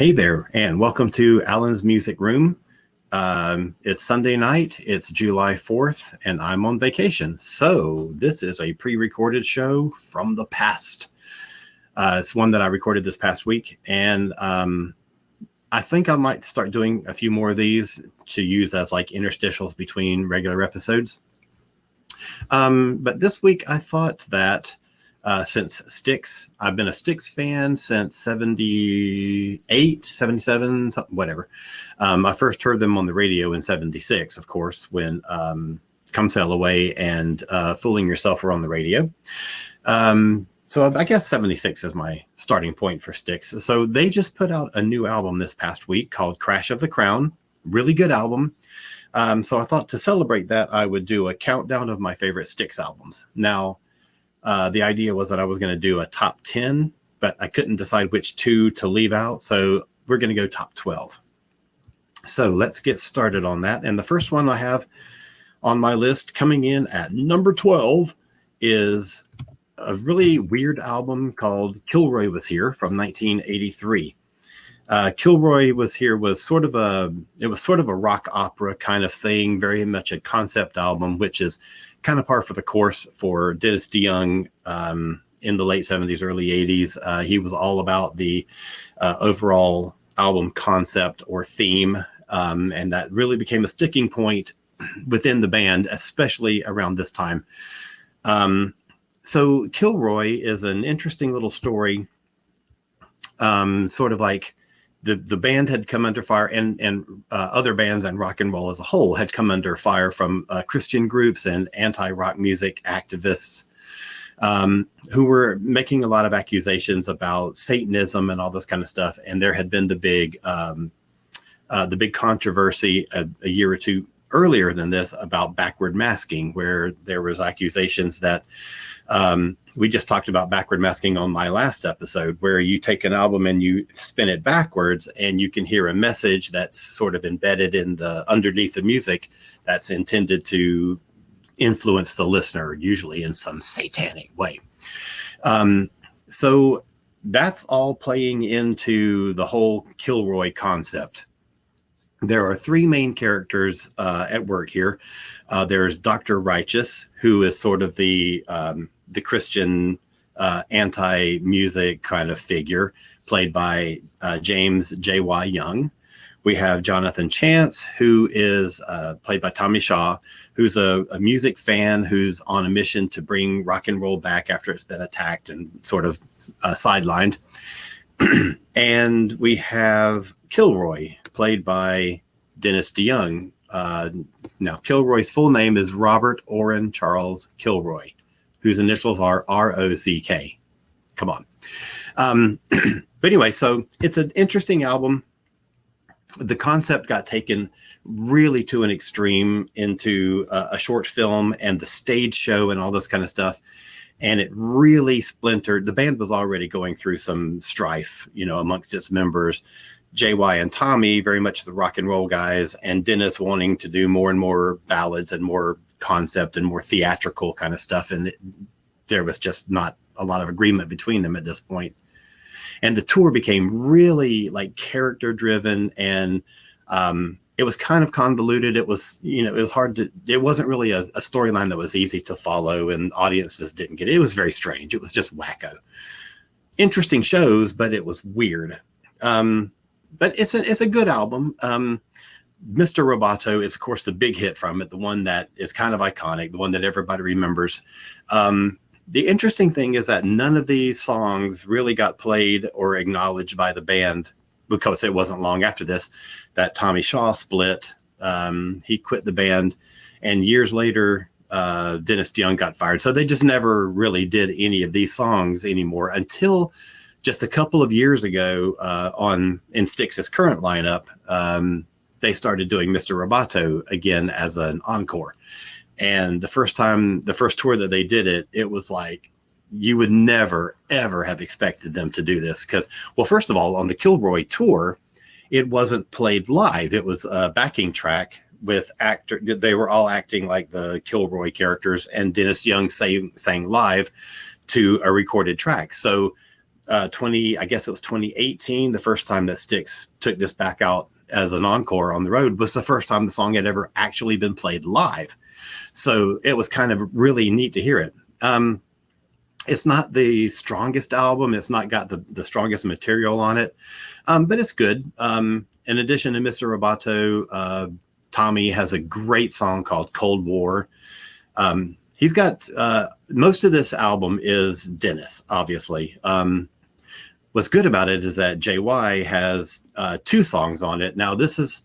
Hey there, and welcome to Alan's Music Room. It's Sunday night, it's July 4th, and I'm on vacation. So this is a pre-recorded show from the past. It's one that I recorded this past week, and I think I might start doing a few more of these to use as like interstitials between regular episodes. But this week I thought that since STYX, I've been a STYX fan since 78, 77, something, whatever. I first heard them on the radio in 76, of course, when Come Sail Away and Fooling Yourself were on the radio. So I guess 76 is my starting point for STYX. So they just put out a new album this past week called Crash of the Crown. Really good album. So I thought to celebrate that, I would do a countdown of my favorite STYX albums. Now, the idea was that I was going to do a top 10, but I couldn't decide which two to leave out. So we're going to go top 12. So let's get started on that. And the first one I have on my list coming in at number 12 is a really weird album called Kilroy Was Here from 1983. Kilroy Was Here was sort of a rock opera kind of thing, very much a concept album, which is kind of par for the course for Dennis DeYoung in the late 70s, early 80s. He was all about the overall album concept or theme, and that really became a sticking point within the band, especially around this time. So Kilroy is an interesting little story, sort of like the band had come under fire, and other bands and rock and roll as a whole had come under fire from Christian groups and anti-rock music activists who were making a lot of accusations about Satanism and all this kind of stuff. And there had been the big controversy a year or two earlier than this about backward masking, where there was accusations that we just talked about backward masking on my last episode, where you take an album and you spin it backwards and you can hear a message that's sort of embedded in the underneath the music that's intended to influence the listener, usually in some satanic way. So that's all playing into the whole Kilroy concept. There are three main characters at work here. There's Dr. Righteous, who is sort of the Christian anti-music kind of figure, played by James J.Y. Young. We have Jonathan Chance, who is played by Tommy Shaw, who's a music fan who's on a mission to bring rock and roll back after it's been attacked and sort of sidelined. And we have Kilroy, played by Dennis DeYoung. Now, Kilroy's full name is Robert Orrin Charles Kilroy, whose initials are R-O-C-K. Come on. But anyway, so it's an interesting album. The concept got taken really to an extreme into a short film and the stage show and all this kind of stuff. And it really splintered. The band was already going through some strife, amongst its members. JY and Tommy, very much the rock and roll guys, and Dennis wanting to do more and more ballads and more concept and more theatrical kind of stuff. And there was just not a lot of agreement between them at this point. And the tour became really like character driven, and it was kind of convoluted. It was, it was hard to, it wasn't really a storyline that was easy to follow, and audiences didn't get it. It was very strange. It was just wacko. Interesting shows, but it was weird. But it's a good album. Mr. Roboto is, of course, the big hit from it, the one that is kind of iconic, the one that everybody remembers. The interesting thing is that none of these songs really got played or acknowledged by the band, because it wasn't long after this that Tommy Shaw split. He quit the band, and years later, Dennis DeYoung got fired. So they just never really did any of these songs anymore until just a couple of years ago in STYX's current lineup. They started doing Mr. Roboto again as an encore. And the first tour that they did it, it was like, you would never, ever have expected them to do this. Because, well, first of all, on the Kilroy tour, it wasn't played live. It was a backing track with they were all acting like the Kilroy characters, and Dennis Young sang live to a recorded track. So I guess it was 2018, the first time that STYX took this back out as an encore on the road, was the first time the song had ever actually been played live. So it was kind of really neat to hear it. It's not the strongest album. It's not got the strongest material on it, but it's good. In addition to Mr. Roboto, Tommy has a great song called Cold War. He's got most of this album is Dennis, obviously. What's good about it is that JY has 2 songs on it. Now, this is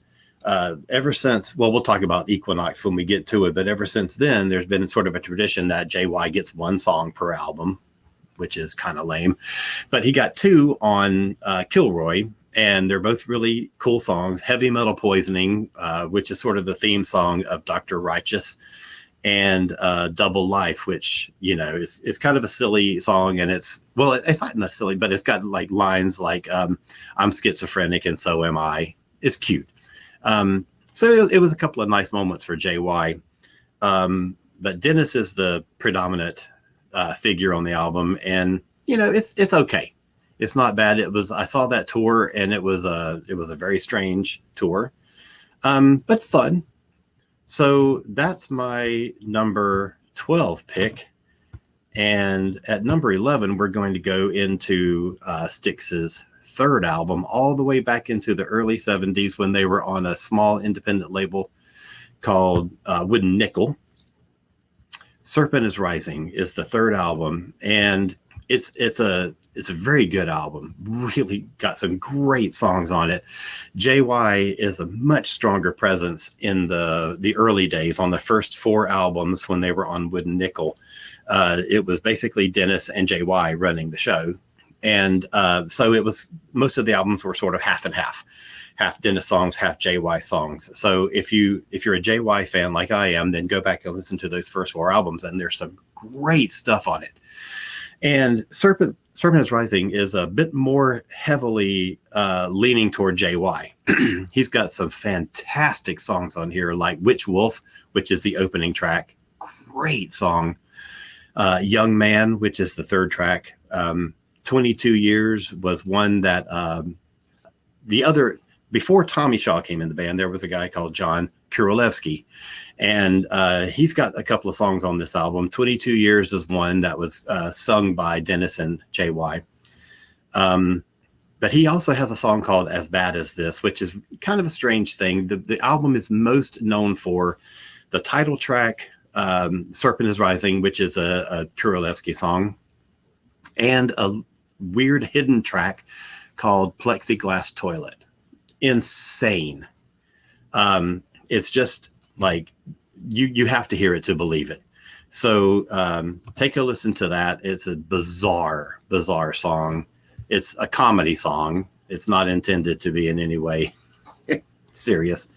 ever since, well, we'll talk about Equinox when we get to it, but ever since then, there's been sort of a tradition that JY gets 1 song per album, which is kind of lame. But he got 2 on Kilroy, and they're both really cool songs. Heavy Metal Poisoning, which is sort of the theme song of Dr. Righteous, and Double Life, which, you know, is kind of a silly song. And it's not silly, but it's got like lines like, I'm schizophrenic and so am I. It's cute. So it was a couple of nice moments for JY. But Dennis is the predominant figure on the album, and you know, it's okay. It's not bad. I saw that tour, and it was a very strange tour, but fun. So that's my number 12 pick. And at number 11, we're going to go into STYX's third album, all the way back into the early 70s when they were on a small independent label called Wooden Nickel. Serpent is Rising is the third album, and it's a very good album. Really got some great songs on it. JY is a much stronger presence in the early days. On the first 4 albums when they were on Wooden Nickel, it was basically Dennis and JY running the show. And so it was, most of the albums were sort of half and half Dennis songs, half JY songs. So if you're a JY fan like I am, then go back and listen to those first 4 albums, and there's some great stuff on it. And Serpent is Rising is a bit more heavily leaning toward JY. He's got some fantastic songs on here, like Witch Wolf, which is the opening track. Great song. Young Man, which is the third track. 22 Years was one that before Tommy Shaw came in the band, there was a guy called John Kurolewski, and he's got a couple of songs on this album. 22 Years is one that was sung by Dennis and JY. But he also has a song called As Bad As This, which is kind of a strange thing. The album is most known for the title track, Serpent is Rising, which is a Kurolewski song, and a weird hidden track called Plexiglass Toilet. Insane. It's just like you have to hear it to believe it. So take a listen to that. It's a bizarre song. It's a comedy song. It's not intended to be in any way serious,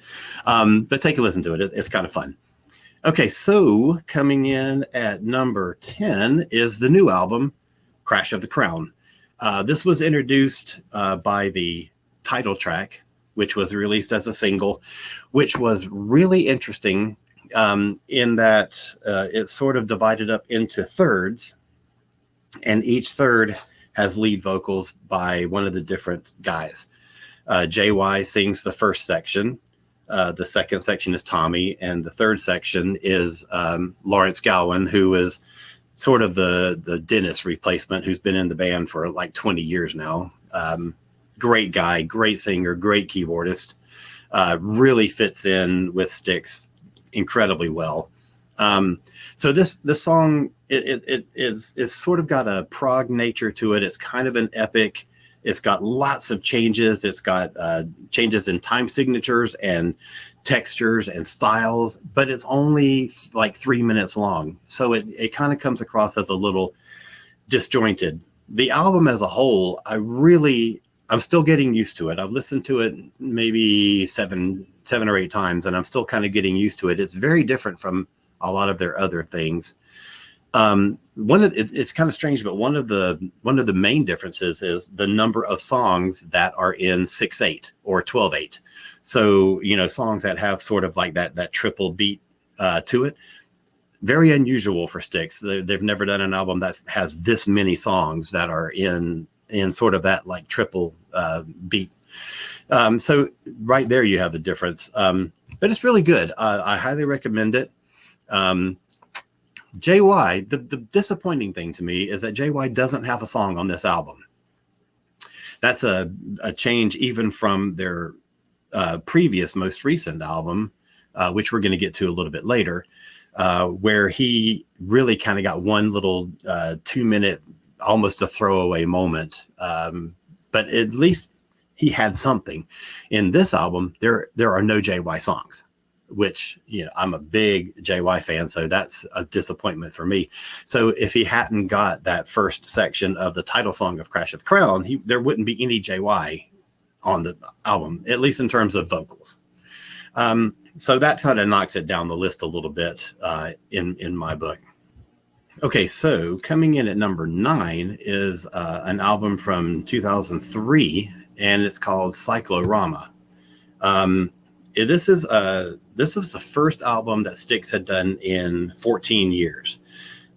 but take a listen to it. It's kind of fun. Okay, so coming in at number 10 is the new album, Crash of the Crown. This was introduced by the title track, which was released as a single, which was really interesting in that it's sort of divided up into thirds, and each third has lead vocals by one of the different guys. JY sings the first section. The second section is Tommy, and the third section is Lawrence Gowan, who is sort of the Dennis replacement, who's been in the band for like 20 years now. Great guy, great singer, great keyboardist. Really fits in with STYX incredibly well. So this song, it's sort of got a prog nature to it. It's kind of an epic. It's got lots of changes. It's got changes in time signatures and textures and styles, but it's only like 3 minutes long. So it kind of comes across as a little disjointed. The album as a whole, I'm still getting used to it. I've listened to it maybe seven or 8 times, and I'm still kind of getting used to it. It's very different from a lot of their other things. It's kind of strange, but one of the main differences is the number of songs that are in 6/8 or 12/8. So, you know, songs that have sort of like that triple beat to it. Very unusual for STYX. They've never done an album that has this many songs that are in in sort of that like triple beat. So right there you have the difference. But it's really good. I highly recommend it. JY, the disappointing thing to me is that JY doesn't have a song on this album. That's a change even from their previous, most recent album, which we're going to get to a little bit later, where he really kind of got one little 2-minute, almost a throwaway moment. But at least he had something. In this album, there are no JY songs, which, you know, I'm a big JY fan, so that's a disappointment for me. So if he hadn't got that first section of the title song of Crash of the Crown, there wouldn't be any JY on the album, at least in terms of vocals. So that kind of knocks it down the list a little bit in my book. Okay, so coming in at number 9 is an album from 2003, and it's called Cyclorama. This was the first album that STYX had done in 14 years,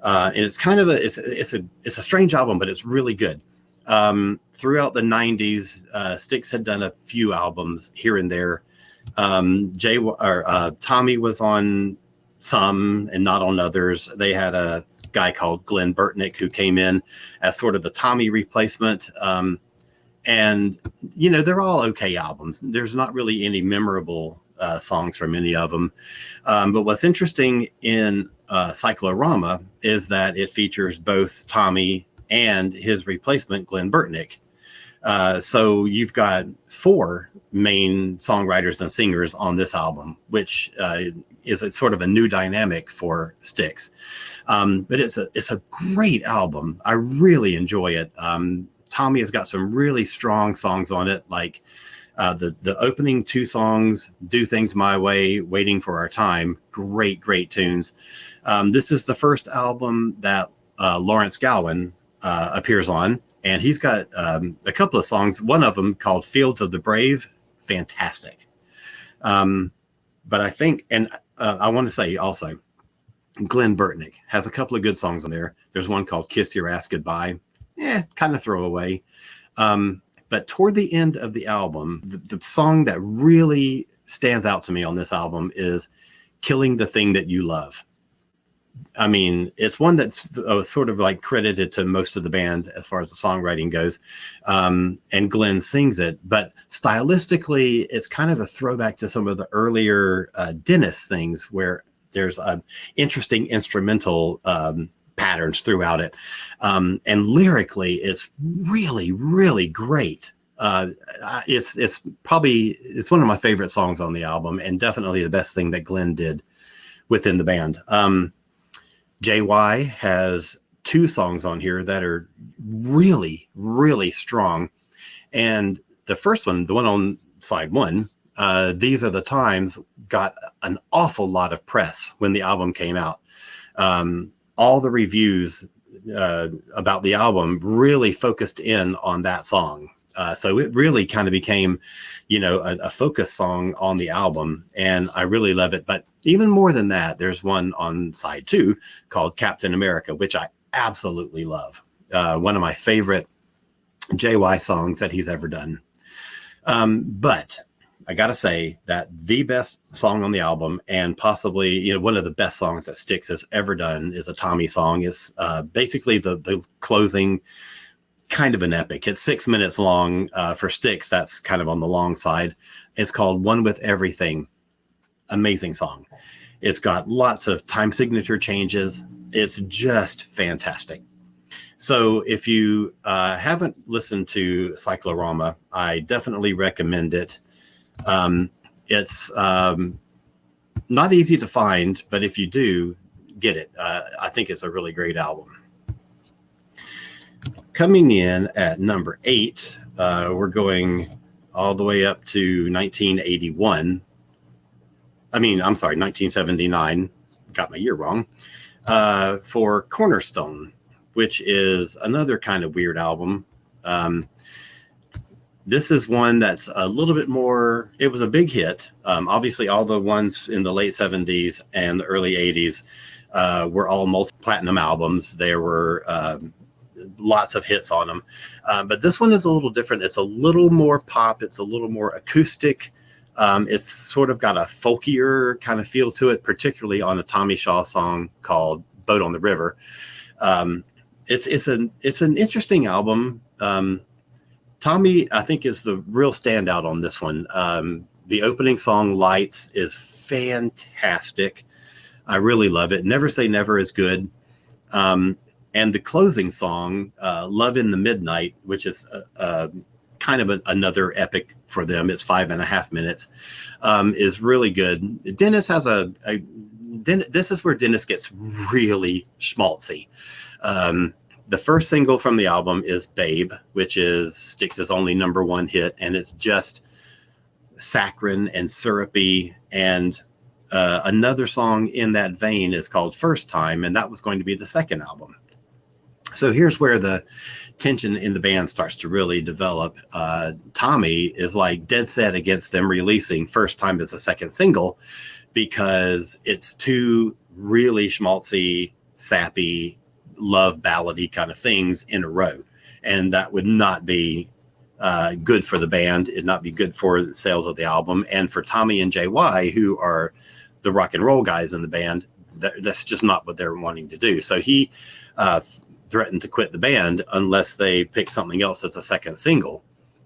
and it's kind of it's a strange album, but it's really good. Throughout the 90s, STYX had done a few albums here and there. Tommy was on some and not on others. They had a guy called Glenn Burtnick who came in as sort of the Tommy replacement. And, you know, they're all okay albums. There's not really any memorable songs from any of them. But what's interesting in Cyclorama is that it features both Tommy and his replacement, Glenn Burtnick. So you've got 4 main songwriters and singers on this album, which is a sort of a new dynamic for STYX. But it's a great album. I really enjoy it. Tommy has got some really strong songs on it, like the opening 2 songs, Do Things My Way, Waiting for Our Time. Great tunes. This is the first album that Lawrence Gowan appears on, and he's got a couple of songs, one of them called Fields of the Brave. Fantastic. But I think, and I want to say also, Glenn Burtnick has a couple of good songs on there. There's one called Kiss Your Ass Goodbye. Kind of throwaway. But toward the end of the album, the song that really stands out to me on this album is Killing the Thing That You Love. I mean, it's one that's sort of like credited to most of the band as far as the songwriting goes. And Glenn sings it, but stylistically, it's kind of a throwback to some of the earlier Dennis things where there's interesting instrumental patterns throughout it. And lyrically, it's really great. It's one of my favorite songs on the album, and definitely the best thing that Glenn did within the band. JY has 2 songs on here that are really strong. And the first one, the one on side 1, These Are the Times, got an awful lot of press when the album came out. All the reviews about the album really focused in on that song. So it really kind of became, you know, a focus song on the album, and I really love it. But even more than that, there's one on side 2 called Captain America, which I absolutely love. One of my favorite JY songs that he's ever done. But I got to say that the best song on the album, and possibly, you know, one of the best songs that STYX has ever done, is a Tommy song. It's basically the closing, kind of an epic. It's 6 minutes long. For STYX, that's kind of on the long side. It's called One With Everything. Amazing song. It's got lots of time signature changes. It's just fantastic. So if you haven't listened to Cyclorama, I definitely recommend it. It's not easy to find, but if you do, get it. I think it's a really great album. Coming in at number 8, we're going all the way up to 1981. I'm sorry, 1979. Got my year wrong. For Cornerstone, which is another kind of weird album. This is one that's a little bit more, it was a big hit. Obviously, all the ones in the late 70s and the early 80s were all multi-platinum albums. There were lots of hits on them. But this one is a little different. It's a little more pop. It's a little more acoustic. It's sort of got a folkier kind of feel to it, particularly on a Tommy Shaw song called Boat on the River. It's an interesting album. Tommy, I think, is the real standout on this one. The opening song, Lights, is fantastic. I really love it. Never Say Never is good. And the closing song, Love in the Midnight, which is kind of another epic for them. It's 5.5 minutes, is really good. Dennis has this is where Dennis gets really schmaltzy. The first single from the album is Babe, which is STYX's only #1 hit. And it's just saccharine and syrupy. And another song in that vein is called First Time. And that was going to be the second album. So here's where the tension in the band starts to really develop. Tommy is like dead set against them releasing First Time as a second single because it's two really schmaltzy, sappy, love ballady kind of things in a row. And that would not be good for the band. It'd not be good for the sales of the album. And for Tommy and JY, who are the rock and roll guys in the band, that's just not what they're wanting to do. So he threatened to quit the band unless they pick something else that's a second single.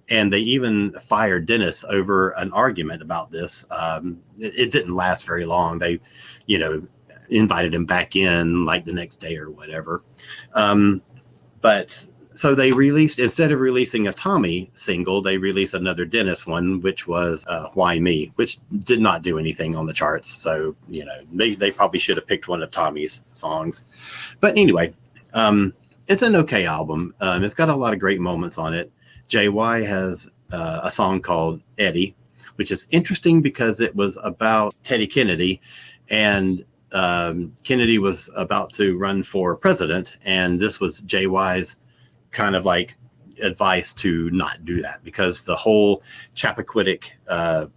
And they even fired Dennis over an argument about this. It didn't last very long. They, invited him back in like the next day or whatever. But so they released, instead of releasing a Tommy single, they released another Dennis one, which was Why Me, which did not do anything on the charts. So, they probably should have picked one of Tommy's songs. But anyway, it's an okay album. It's got a lot of great moments on it. JY has a song called Eddie, which is interesting because it was about Teddy Kennedy, and Kennedy was about to run for president, and this was JY's kind of like advice to not do that, because the whole Chappaquiddick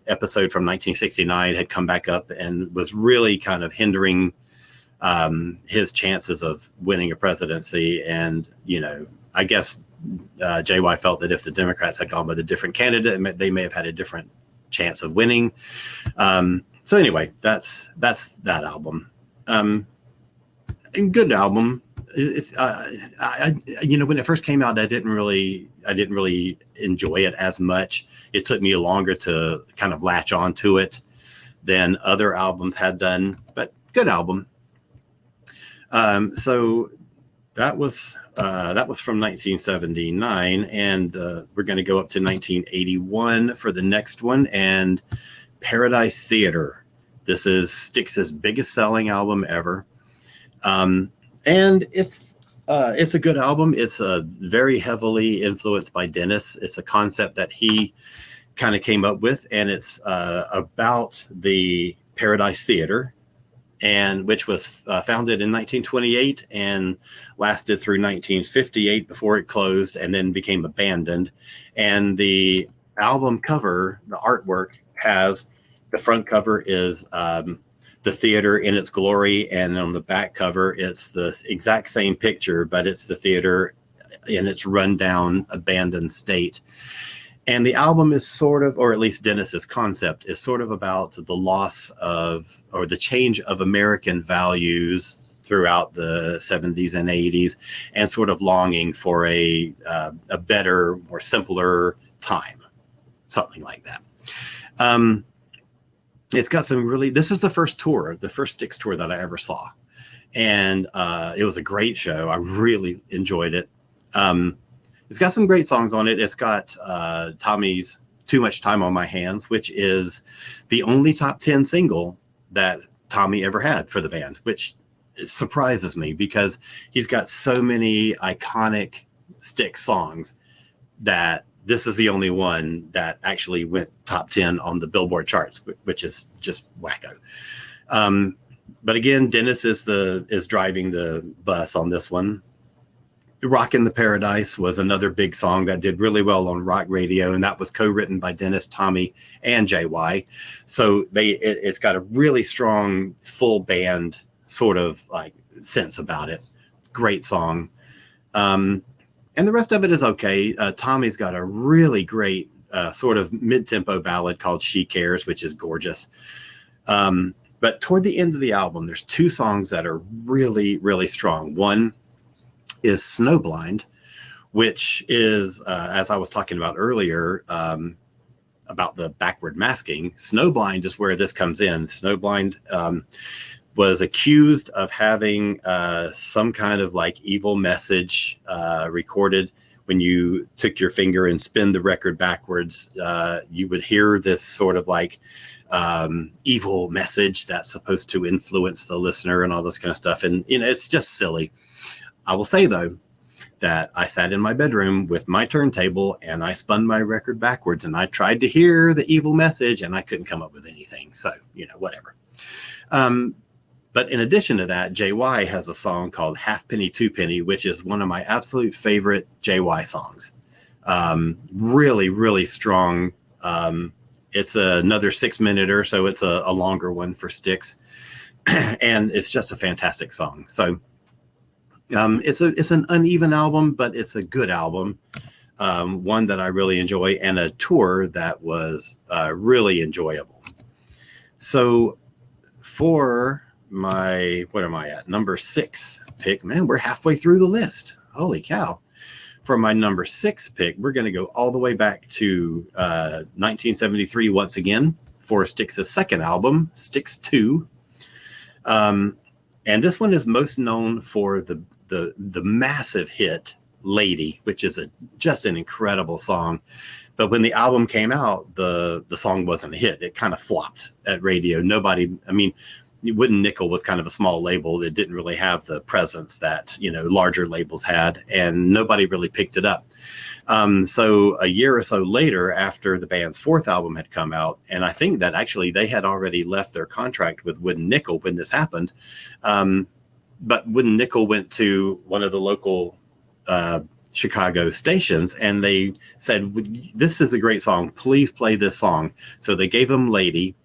episode from 1969 had come back up and was really kind of hindering his chances of winning a presidency. And, I guess JY felt that if the Democrats had gone with a different candidate, they may have had a different chance of winning. So anyway, that's that album. A good album. It's, when it first came out, I didn't really enjoy it as much. It took me longer to kind of latch on to it than other albums had done, but good album. So that was from 1979, and we're going to go up to 1981 for the next one, and Paradise Theater. This is STYX's biggest selling album ever. And it's a good album. It's very heavily influenced by Dennis. It's a concept that he kind of came up with, and it's about the Paradise Theater, and which was founded in 1928 and lasted through 1958 before it closed and then became abandoned. And the album cover, the artwork, has the front cover is the theater in its glory, and on the back cover it's the exact same picture, but it's the theater in its rundown, abandoned state. And the album is sort of, or at least Dennis's concept is sort of about the loss of, or the change of American values throughout the 70s and 80s, and sort of longing for a better, more simpler time, something like that. It's got some really, this is the first STYX tour that I ever saw. And it was a great show. I really enjoyed it. It's got some great songs on it. It's got Tommy's Too Much Time on My Hands, which is the only top 10 single that Tommy ever had for the band, which surprises me because he's got so many iconic STYX songs that this is the only one that actually went top 10 on the Billboard charts, which is just wacko. But again, Dennis is driving the bus on this one. Rockin' the Paradise was another big song that did really well on rock radio, and that was co-written by Dennis, Tommy, and JY. So it's got a really strong full band sort of like sense about it. Great song. And the rest of it is okay. Tommy's got a really great sort of mid-tempo ballad called She Cares, which is gorgeous. But toward the end of the album, there's two songs that are really, really strong. One is Snowblind, which is, as I was talking about earlier, about the backward masking. Snowblind is where this comes in. Snowblind was accused of having some kind of like evil message recorded. When you took your finger and spin the record backwards, you would hear this sort of like evil message that's supposed to influence the listener and all this kind of stuff. And, you know, it's just silly. I will say, though, that I sat in my bedroom with my turntable and I spun my record backwards and I tried to hear the evil message and I couldn't come up with anything. So, you know, whatever. But in addition to that, JY has a song called Halfpenny Twopenny, which is one of my absolute favorite JY songs. Really, really strong. It's another 6 minute or so. It's a longer one for STYX. And it's just a fantastic song. So it's an uneven album, but it's a good album. One that I really enjoy, and a tour that was really enjoyable. So for my, what am I at? Number 6 pick. Man, we're halfway through the list. Holy cow. For my number 6 pick, we're going to go all the way back to 1973 once again for STYX's second album, STYX 2. And this one is most known for the massive hit Lady, which is just an incredible song. But when the album came out, the song wasn't a hit. It kind of flopped at radio. Wooden Nickel was kind of a small label that didn't really have the presence that, you know, larger labels had, and nobody really picked it up. So a year or so later, after the band's fourth album had come out, and I think that actually they had already left their contract with Wooden Nickel when this happened. But Wooden Nickel went to one of the local Chicago stations and they said, "This is a great song. Please play this song." So they gave them Lady,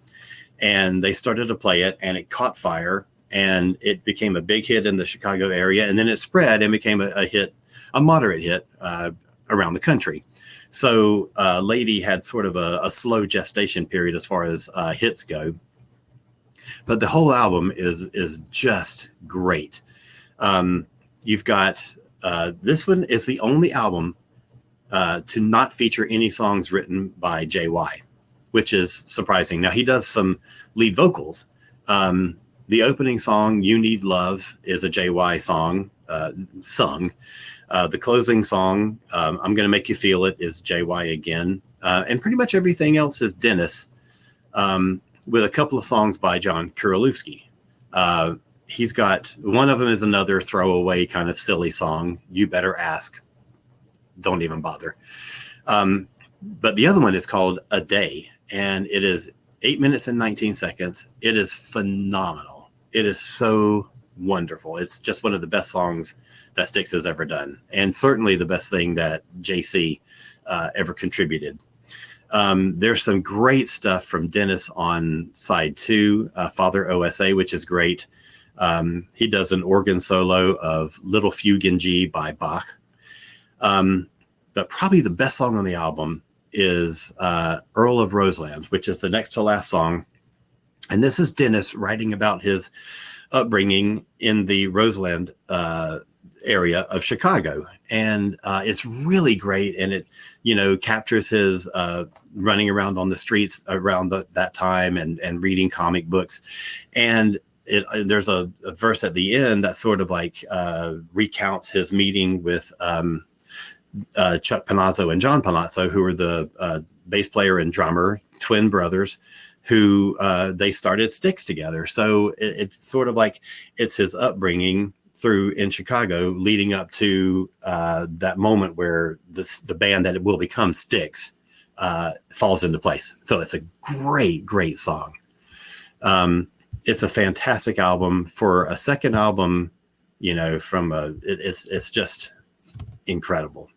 and they started to play it, and it caught fire, and it became a big hit in the Chicago area, and then it spread and became a moderate hit around the country. So Lady had sort of a slow gestation period as far as hits go, but the whole album is just great. You've got this one is the only album to not feature any songs written by JY, which is surprising. Now, he does some lead vocals. The opening song, You Need Love, is a JY song sung. The closing song, I'm Gonna Make You Feel It, is JY again. And pretty much everything else is Dennis, with a couple of songs by John Kuralewski. He's got, one of them is another throwaway kind of silly song, You Better Ask. Don't even bother. But the other one is called A Day, and it is 8 minutes and 19 seconds. It is phenomenal. It is so wonderful. It's just one of the best songs that STYX has ever done, and certainly the best thing that JC ever contributed. There's some great stuff from Dennis on side 2, Father OSA, which is great. He does an organ solo of Little Fugue in G by Bach. But probably the best song on the album is Earl of Roseland, which is the next to last song. And this is Dennis writing about his upbringing in the Roseland area of Chicago. And it's really great. And it, you know, captures his running around on the streets around that time and reading comic books. And there's a verse at the end that sort of like recounts his meeting with Chuck Panazzo and John Panazzo, who were the bass player and drummer, twin brothers, who they started STYX together. So it's sort of like it's his upbringing through in Chicago leading up to that moment where the band that it will become STYX falls into place. So it's a great, great song. It's a fantastic album. For a second album, you know, it's just incredible.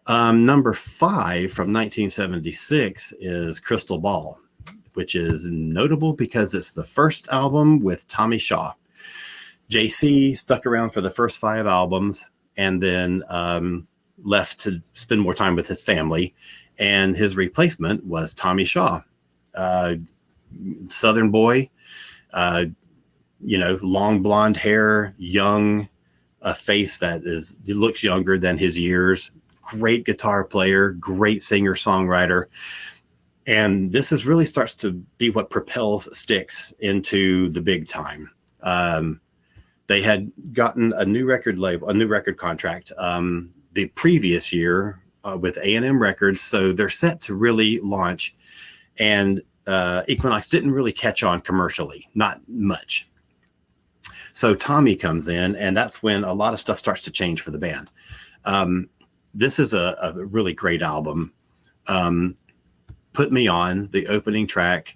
Number 5 from 1976 is Crystal Ball, which is notable because it's the first album with Tommy Shaw. JC stuck around for the first 5 albums, and then left to spend more time with his family, and his replacement was Tommy Shaw, Southern boy, long blonde hair, young, a face that looks younger than his years. Great guitar player, great singer songwriter. And this really starts to be what propels STYX into the big time. They had gotten a new record label, a new record contract the previous year with A&M Records. So they're set to really launch. And Equinox didn't really catch on commercially, not much. So Tommy comes in, and that's when a lot of stuff starts to change for the band. This is a really great album. Put Me On, the opening track,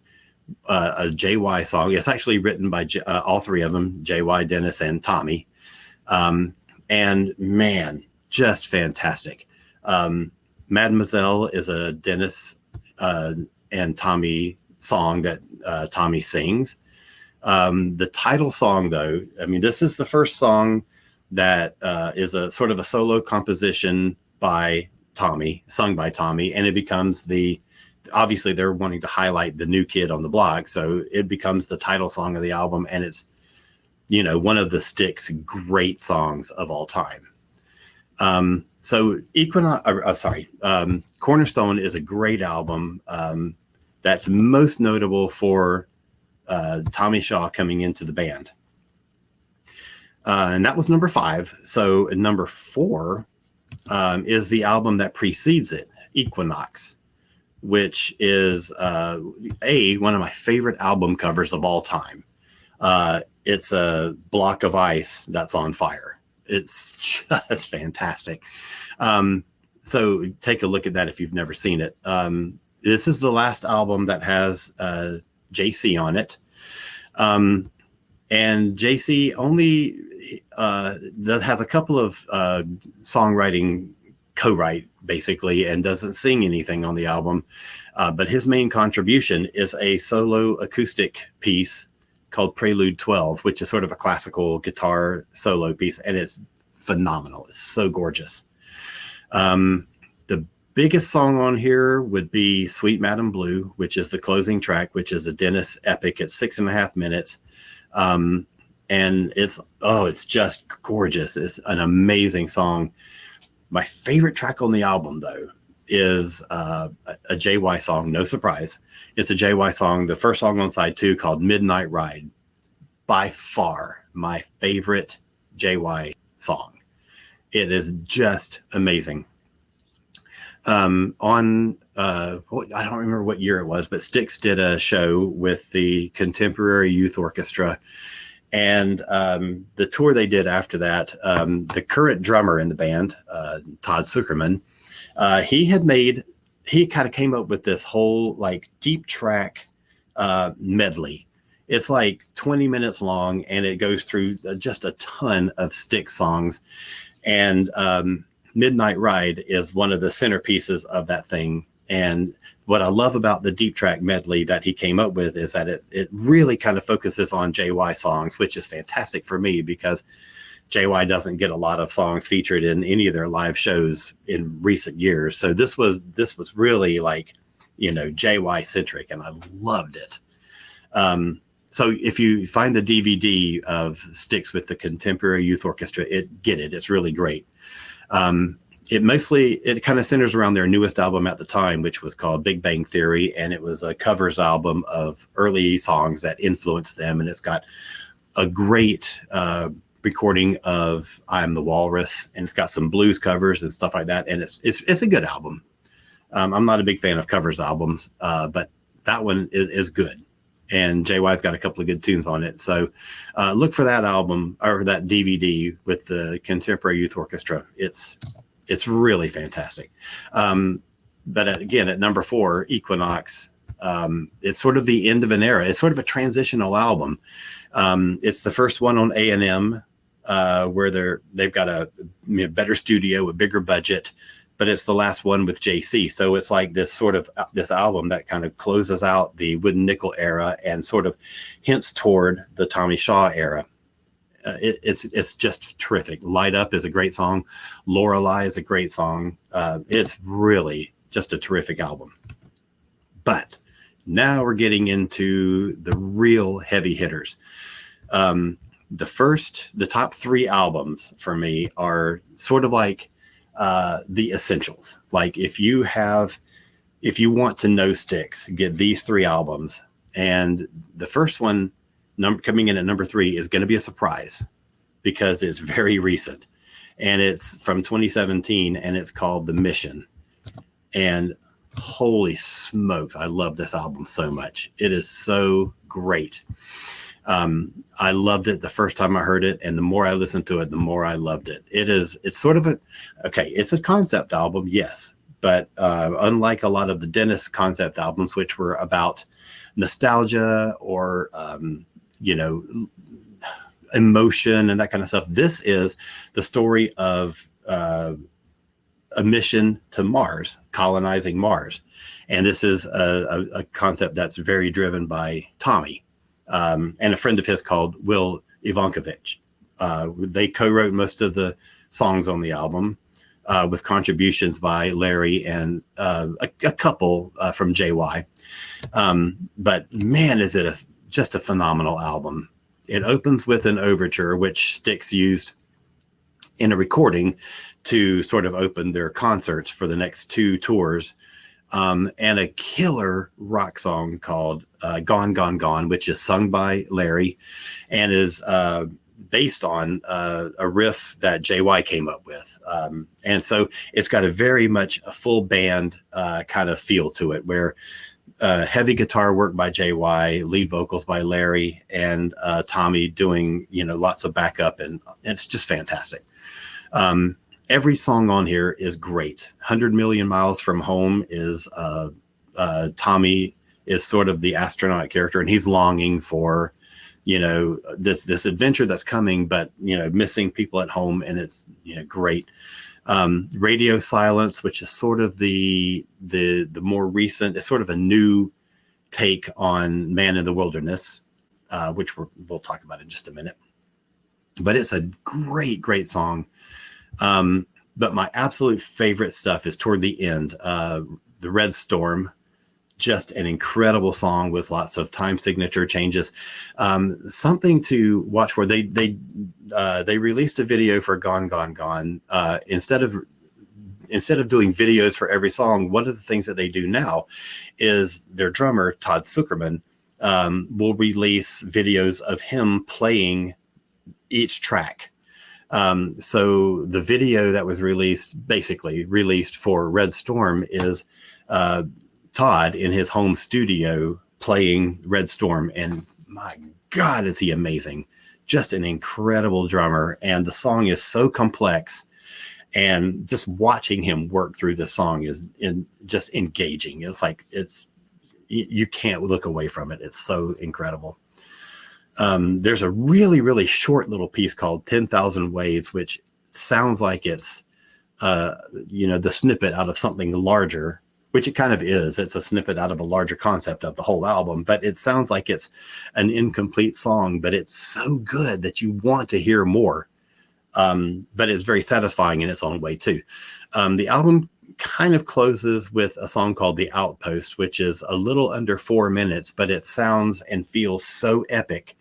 a JY song. It's actually written by all three of them, JY, Dennis, and Tommy. And man, just fantastic. Mademoiselle is a Dennis and Tommy song that Tommy sings. The title song, though, I mean, this is the first song that is a sort of a solo composition by Tommy, sung by Tommy, and it becomes obviously they're wanting to highlight the new kid on the block, so it becomes the title song of the album, and it's, one of the STYX great songs of all time. So Cornerstone is a great album that's most notable for Tommy Shaw coming into the band. And that was number 5. So number 4 is the album that precedes it, Equinox, which is one of my favorite album covers of all time. It's a block of ice that's on fire. It's just fantastic. So take a look at that if you've never seen it. This is the last album that has JC on it. And JC only has a couple of songwriting co-write, basically, and doesn't sing anything on the album. But his main contribution is a solo acoustic piece called Prelude 12, which is sort of a classical guitar solo piece, and it's phenomenal. It's so gorgeous. The biggest song on here would be Sweet Madam Blue, which is the closing track, which is a Dennis epic at 6.5 minutes. And it's just gorgeous. It's an amazing song. My favorite track on the album, though, is a JY song. No surprise. It's a JY song, the first song on side 2, called Midnight Ride. By far my favorite JY song. It is just amazing. I don't remember what year it was, but STYX did a show with the Contemporary Youth Orchestra. And the tour they did after that, the current drummer in the band, Todd Zuckerman, he kind of came up with this whole like deep track medley. It's like 20 minutes long, and it goes through just a ton of STYX songs. And Midnight Ride is one of the centerpieces of that thing. And what I love about the deep track medley that he came up with is that it really kind of focuses on JY songs, which is fantastic for me because JY doesn't get a lot of songs featured in any of their live shows in recent years. So this was really like, JY centric, and I loved it. So if you find the DVD of STYX with the Contemporary Youth Orchestra, it's really great. It kind of centers around their newest album at the time, which was called Big Bang Theory. And it was a covers album of early songs that influenced them. And it's got a great recording of I'm the Walrus, and it's got some blues covers and stuff like that. And it's a good album. I'm not a big fan of covers albums, but that one is good. And JY's got a couple of good tunes on it. So look for that album or that DVD with the Contemporary Youth Orchestra. It's really fantastic. But again, at number 4, Equinox, it's sort of the end of an era. It's sort of a transitional album. It's the first one on A&M where they've got a better studio, a bigger budget, but it's the last one with JC. So it's like this album that kind of closes out the Wooden Nickel era and sort of hints toward the Tommy Shaw era. it's just terrific. Light Up is a great song. Lorelei is a great song. It's really just a terrific album. But now we're getting into the real heavy hitters. The top 3 albums for me are sort of like the essentials. Like if you want to know STYX, get these 3 albums. And the first one coming in at number 3 is going to be a surprise because it's very recent, and it's from 2017, and it's called The Mission. And holy smokes, I love this album so much. It is so great. I loved it the first time I heard it, and the more I listened to it, the more I loved it. It's sort of it's a concept album, yes, but unlike a lot of the Dennis concept albums, which were about nostalgia or emotion and that kind of stuff, this is the story of a mission to Mars, colonizing Mars. And this is a concept that's very driven by Tommy and a friend of his called Will Ivankovich. They co-wrote most of the songs on the album with contributions by Larry and a couple from JY. But man, is it just a phenomenal album. It opens with an overture, which STYX used in a recording to sort of open their concerts for the next 2 tours, and a killer rock song called Gone, Gone, Gone, which is sung by Larry and is based on a riff that JY came up with. And so it's got a very much a full band kind of feel to it, where heavy guitar work by JY, lead vocals by Larry, and Tommy doing, lots of backup, and it's just fantastic. Every song on here is great. 100 Million Miles from Home is Tommy is sort of the astronaut character, and he's longing for, this adventure that's coming, but, missing people at home, and it's, great. Radio Silence, which is sort of the more recent, it's sort of a new take on Man in the Wilderness, which we'll talk about in just a minute. But it's a great song. But my absolute favorite stuff is toward the end. The Red Storm, just an incredible song with lots of time signature changes. Something to watch for. They released a video for Gone, Gone, Gone. Instead of doing videos for every song, one of the things that they do now is their drummer, Todd Zuckerman, will release videos of him playing each track. So the video that was released for Red Storm is Todd in his home studio playing Red Storm. And my God, is he amazing. Just an incredible drummer. And the song is so complex. And just watching him work through the song is just engaging. It's like, you can't look away from it. It's so incredible. There's a really, really short little piece called 10,000 Ways, which sounds like it's, the snippet out of something larger, which it kind of is. It's a snippet out of a larger concept of the whole album, but it sounds like it's an incomplete song, but it's so good that you want to hear more. But it's very satisfying in its own way too. The album kind of closes with a song called The Outpost, which is a little under 4 minutes, but it sounds and feels so epic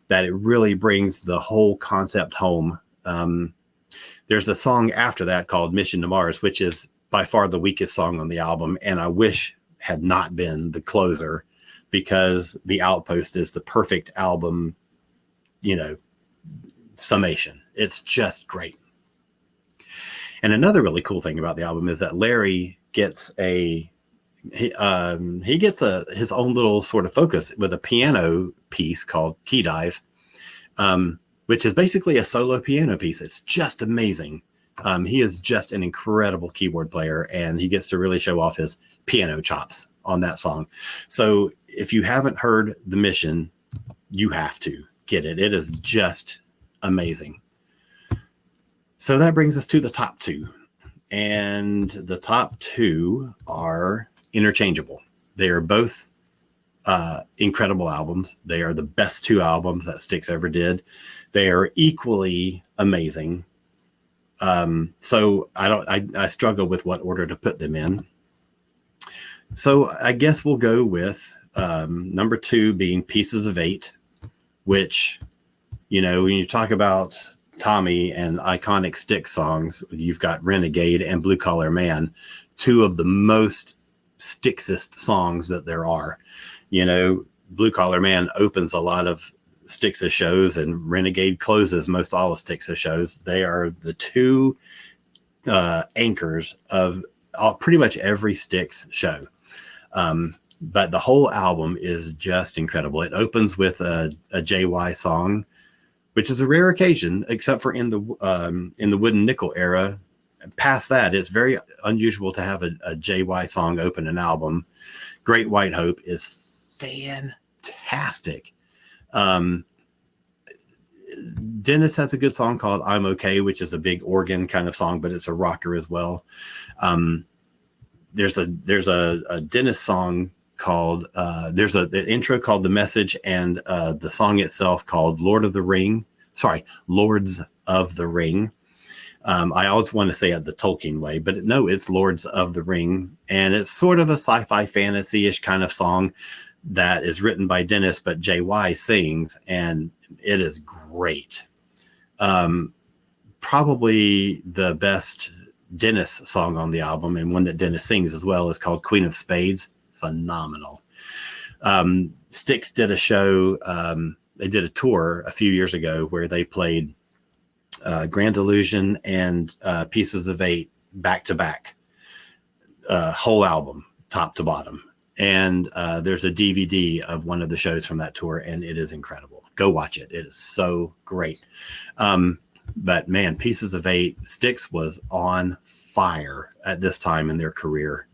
that it really brings the whole concept home. There's a song after that called Mission to Mars, which is by far the weakest song on the album, and I wish had not been the closer, because The Outpost is the perfect album, summation. It's just great. And another really cool thing about the album is that Larry gets his own little sort of focus with a piano piece called Key Dive, which is basically a solo piano piece. It's just amazing. He is just an incredible keyboard player, and he gets to really show off his piano chops on that song. So if you haven't heard The Mission, you have to get it. It is just amazing. So that brings us to the top 2. And the top 2 are interchangeable. They are both Incredible albums. They are the best two albums that STYX ever did. They are equally amazing. So I struggle with what order to put them in. So I guess we'll go with number 2 being Pieces of 8, which, you know, when you talk about Tommy and iconic STYX songs, you've got Renegade and Blue Collar Man, two of the most STYXist songs that there are. You know, Blue Collar Man opens a lot of STYX's shows, and Renegade closes most all of STYX's shows. They are the two anchors of pretty much every STYX show. But the whole album is just incredible. It opens with a JY song, which is a rare occasion, except for in the Wooden Nickel era. Past that, it's very unusual to have a JY song open an album. Great White Hope is fantastic. Dennis has a good song called I'm Okay, which is a big organ kind of song, but it's a rocker as well. There's a Dennis song called there's the intro called The Message, and the song itself called Lords of the Ring. I always want to say it the Tolkien way, but no, it's Lords of the Ring, and it's sort of a sci-fi fantasy-ish kind of song that is written by Dennis, but JY sings, and it is great. Probably the best Dennis song on the album, and one that Dennis sings as well, is called Queen of Spades. Phenomenal. STYX did a show, they did a tour a few years ago where they played Grand Illusion and Pieces of 8 back to back, whole album top to bottom. And there's a DVD of one of the shows from that tour, and it is incredible. Go watch it. It is so great. But man, Pieces of 8, STYX was on fire at this time in their career.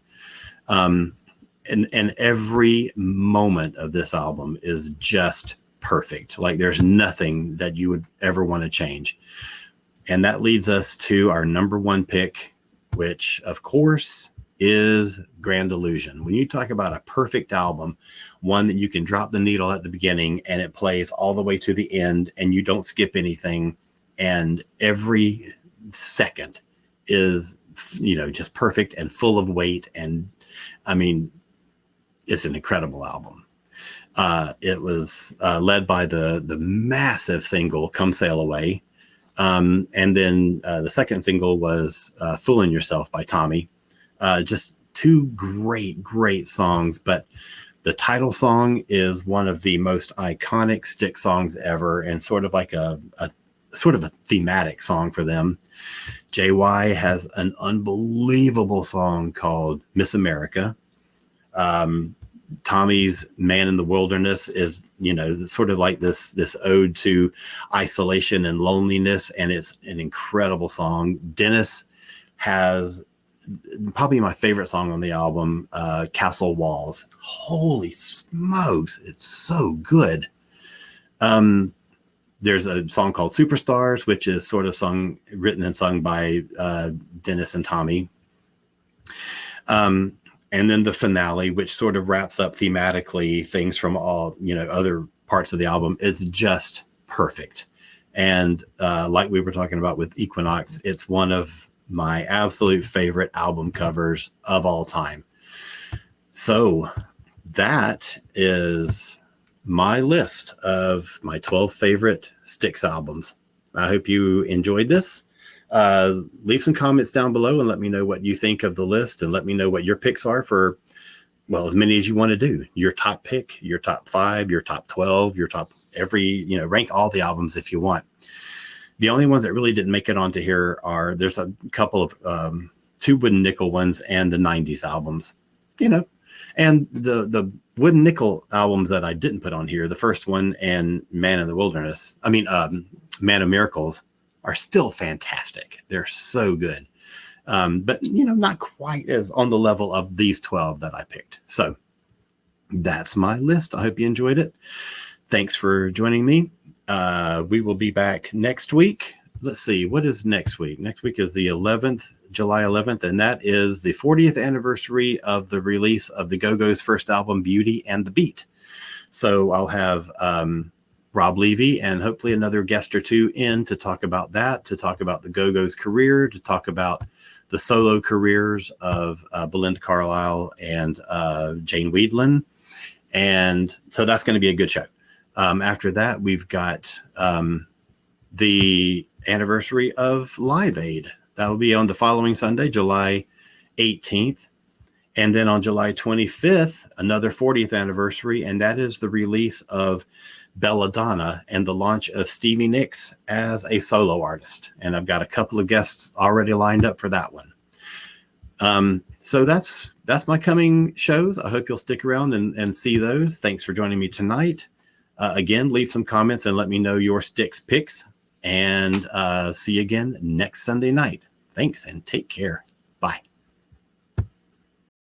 And every moment of this album is just perfect. Like, there's nothing that you would ever want to change. And that leads us to our number 1 pick, which of course is Grand Illusion. When you talk about a perfect album, one that you can drop the needle at the beginning and it plays all the way to the end and you don't skip anything, and every second is, you know, just perfect and full of weight. And I mean, it's an incredible album. It was led by the massive single Come Sail Away. And then the second single was Fooling Yourself by Tommy. Just two great songs. But the title song is one of the most iconic STYX songs ever, and sort of like a thematic song for them. JY has an unbelievable song called Miss America. Tommy's Man in the Wilderness is, you know, sort of like this ode to isolation and loneliness, and it's an incredible song. Dennis has probably my favorite song on the album, Castle Walls. Holy smokes, it's so good. There's a song called Superstars, which is sort of written and sung by Dennis and Tommy. And then the finale, which sort of wraps up thematically things from all, you know, other parts of the album, is just perfect. And like we were talking about with Equinox, it's one of my absolute favorite album covers of all time. So that is my list of my 12 favorite STYX albums. I hope you enjoyed this. Leave some comments down below and let me know what you think of the list, and let me know what your picks are for, well, as many as you want to do. Your top pick, your top 5, your top 12, your top rank all the albums if you want. The only ones that really didn't make it onto here there's a couple of 2 Wooden Nickel ones and the 90s albums, you know, and the Wooden Nickel albums that I didn't put on here, the first one and Man of Miracles, are still fantastic. They're so good. But, you know, not quite as on the level of these 12 that I picked. So that's my list. I hope you enjoyed it. Thanks for joining me. We will be back next week. let's see, what is next week? Next week is the 11th, July 11th, and that is the 40th anniversary of the release of the Go-Go's first album, Beauty and the Beat. So I'll have Rob Levy and hopefully another guest or two in to talk about that, to talk about the Go-Go's career, to talk about the solo careers of Belinda Carlisle and Jane Weedland. And so that's going to be a good show. After that, we've got the anniversary of Live Aid. That'll be on the following Sunday, July 18th. And then on July 25th, another 40th anniversary, and that is the release of Belladonna and the launch of Stevie Nicks as a solo artist. And I've got a couple of guests already lined up for that one. So that's my coming shows. I hope you'll stick around and see those. Thanks for joining me tonight. Again, leave some comments and let me know your STYX picks. And see you again next Sunday night. Thanks and take care.